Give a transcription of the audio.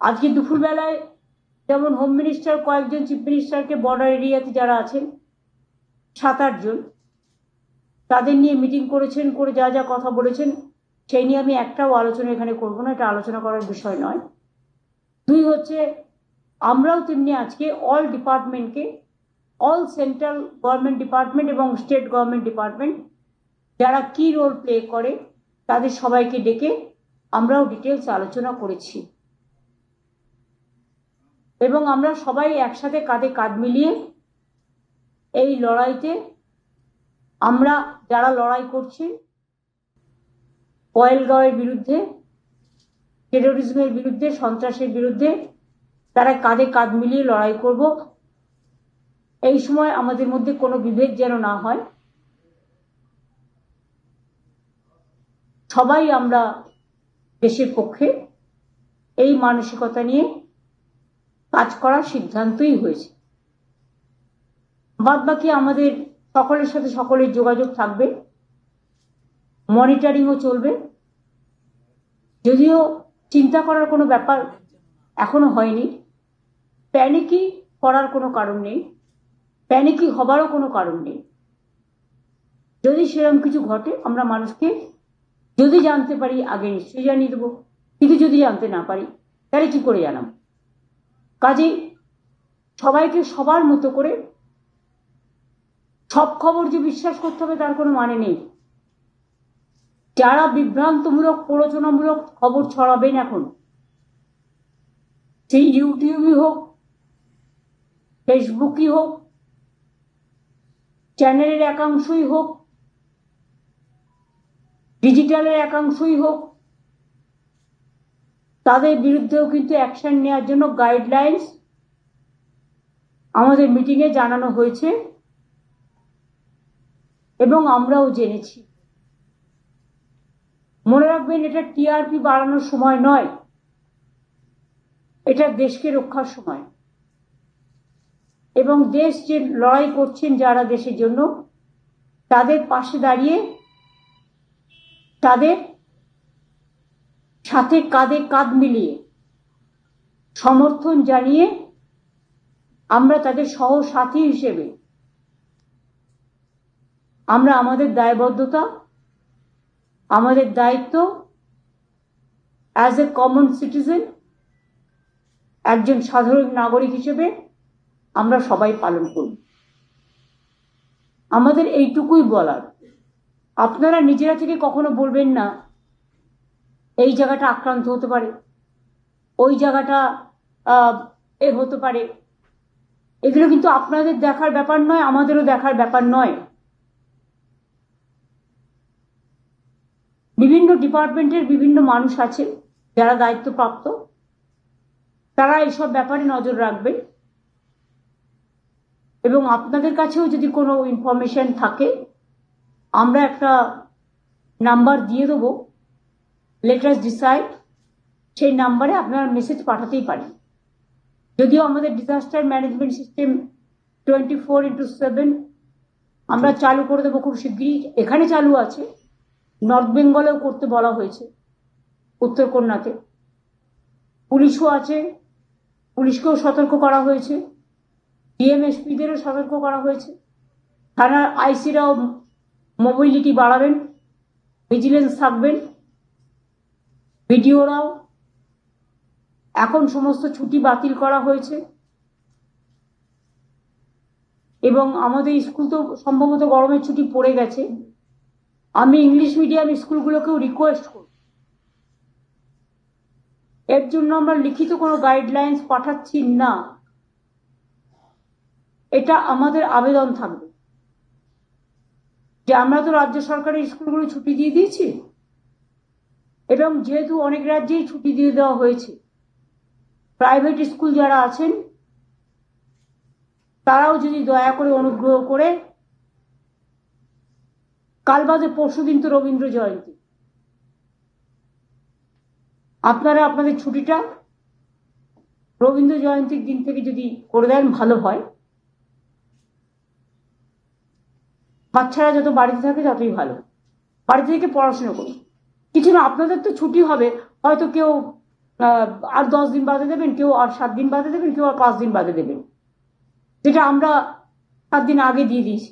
আজকে দুপুরবেলায় যেমন হোম মিনিস্টার কয়েকজন চিফ মিনিস্টারকে বর্ডার এরিয়াতে যারা আছেন 7-8 জন তাদের নিয়ে মিটিং করেছেন, করে যা যা কথা বলেছেন সেই নিয়ে আমি একটাও আলোচনা এখানে করবো না, এটা আলোচনা করার বিষয় নয়। 2 হচ্ছে আমরাও তেমনি আজকে অল ডিপার্টমেন্টকে, অল সেন্ট্রাল গভর্নমেন্ট ডিপার্টমেন্ট এবং স্টেট গভর্নমেন্ট ডিপার্টমেন্ট যারা কি রোল প্লে করে তাদের সবাইকে ডেকে আমরাও ডিটেলস আলোচনা করেছি এবং আমরা সবাই একসাথে কাঁধে কাঁধ মিলিয়ে এই লড়াইতে আমরা যারা লড়াই করছি পহেলগাঁওয়ের বিরুদ্ধে, টেরোরিজমের বিরুদ্ধে, সন্ত্রাসের বিরুদ্ধে, তারা কাঁধে কাঁধ মিলিয়ে লড়াই করব। এই সময় আমাদের মধ্যে কোনো বিভেদ যেন না হয়, সবাই আমরা দেশের পক্ষে, এই মানসিকতা নিয়ে কাজ করার সিদ্ধান্তই হয়েছে। বাদ বাকি আমাদের সকলের সাথে সকলের যোগাযোগ থাকবে, মনিটরিংও চলবে। যদিও চিন্তা করার কোনো ব্যাপার এখনো হয়নি, প্যানিকি করার কোনো কারণ নেই, প্যানিকি হবারও কোনো কারণ নেই। যদি সেরকম কিছু ঘটে আমরা মানুষকে যদি জানতে পারি আগে নিশ্চয়ই জানিয়ে দেবো, কিন্তু যদি জানতে না পারি তাহলে কি করে জানাব? কাজেই সবাইকে সবার মতো করে সব খবর যে বিশ্বাস করতে হবে তার কোনো মানে নেই। যারা বিভ্রান্তমূলক প্ররোচনামূলক খবর ছড়াবেন এখন, সেই ইউটিউবই হোক, ফেসবুকই হোক, চ্যানেলের একাংশই হোক, ডিজিটালের একাংশই হোক, তাদের বিরুদ্ধেও কিন্তু অ্যাকশন নেওয়ার জন্য গাইডলাইন্স আমাদের মিটিংয়ে জানানো হয়েছে এবং আমরাও জেনেছি। মনে রাখবেন, এটা টিআরপি বাড়ানোর সময় নয়, এটা দেশকে রক্ষার সময়। এবং দেশ যে লড়াই করছেন যারা দেশের জন্য, তাদের পাশে দাঁড়িয়ে তাদের সাথে কাঁধে কাঁধ মিলিয়ে সমর্থন জানিয়ে আমরা তাদের সহসাথী হিসেবে আমরা আমাদের দায়বদ্ধতা, আমাদের দায়িত্ব অ্যাজ এ কমন সিটিজেন, একজন সাধারণ নাগরিক হিসেবে আমরা সবাই পালন করব। আমাদের এইটুকুই বলার। আপনারা নিজেরা থেকে কখনো বলবেন না এই জায়গাটা আক্রান্ত হতে পারে, ওই জায়গাটা হতে পারে। এগুলো কিন্তু আপনাদের দেখার ব্যাপার নয়, আমাদেরও দেখার ব্যাপার নয়। বিভিন্ন ডিপার্টমেন্টের বিভিন্ন মানুষ আছে যারা দায়িত্বপ্রাপ্ত, তারা এইসব ব্যাপারে নজর রাখবেন এবং আপনাদের কাছেও যদি কোনো ইনফরমেশন থাকে আমরা একটা নাম্বার দিয়ে দেবো, লেট আস ডিসাইড, সেই নাম্বারে আপনারা মেসেজ পাঠাতেই পারেন। যদিও আমাদের ডিজাস্টার ম্যানেজমেন্ট সিস্টেম 24/7 আমরা চালু করে দেবো খুব শিগগিরই। এখানে চালু আছে, নর্থ বেঙ্গলেও করতে বলা হয়েছে, উত্তরকন্যাতে পুলিশও আছে, পুলিশকেও সতর্ক করা হয়েছে, ডিএমএসপিদেরও সতর্ক করা হয়েছে। থানার আইসিরাও মোবিলিটি বাড়াবেন, ভিজিলেন্স থাকবেন। ভিডিওরাও এখন সমস্ত ছুটি বাতিল করা হয়েছে এবং আমাদের স্কুল তো সম্ভবত গরমের ছুটি পড়ে গেছে। আমি ইংলিশ মিডিয়াম স্কুলগুলোকেও রিকোয়েস্ট করি, এর জন্য আমরা লিখিত কোনো গাইডলাইন্স পাঠাচ্ছি না, এটা আমাদের আবেদন থাকবে যে আমরা তো রাজ্য সরকারের স্কুলগুলো ছুটি দিয়ে দিয়েছি এবং যেহেতু অনেক রাজ্যেই ছুটি দিয়ে দেওয়া হয়েছে, প্রাইভেট স্কুল যারা আছেন তারাও যদি দয়া করে অনুগ্রহ করে, কাল বাদে পরশুদিন তো রবীন্দ্র জয়ন্তী, আপনারা আপনাদের ছুটিটা রবীন্দ্র জয়ন্তীর দিন থেকে যদি করে দেন ভালো হয়। বাচ্চারা যত বাড়িতে থাকে ততই ভালো, বাড়িতে থেকে পড়াশোনা করুন। কিছু না, আপনাদের তো ছুটি হবে, হয়তো কেউ আর 10 দিন বাদে দেবেন, কেউ আর 7 দিন বাদে দেবেন, কেউ আর 5 দিন বাদে দেবেন, যেটা আমরা 7 দিন আগে দিয়ে দিয়েছি।